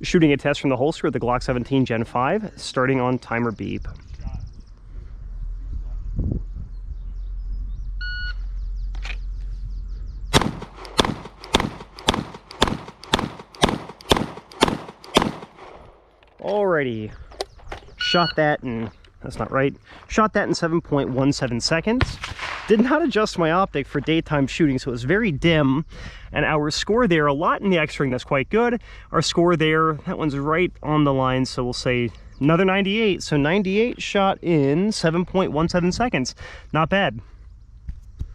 Shooting a test from the holster with the Glock 17 Gen 5, starting on timer beep. Alrighty, shot that in, that's not right, shot that in 7.17 seconds. Did not adjust my optic for daytime shooting, so it was very dim. And our score there, a lot in the X-ring, that's quite good. Our score there, that one's right on the line, so we'll say another 98. So 98 shot in 7.17 seconds. Not bad.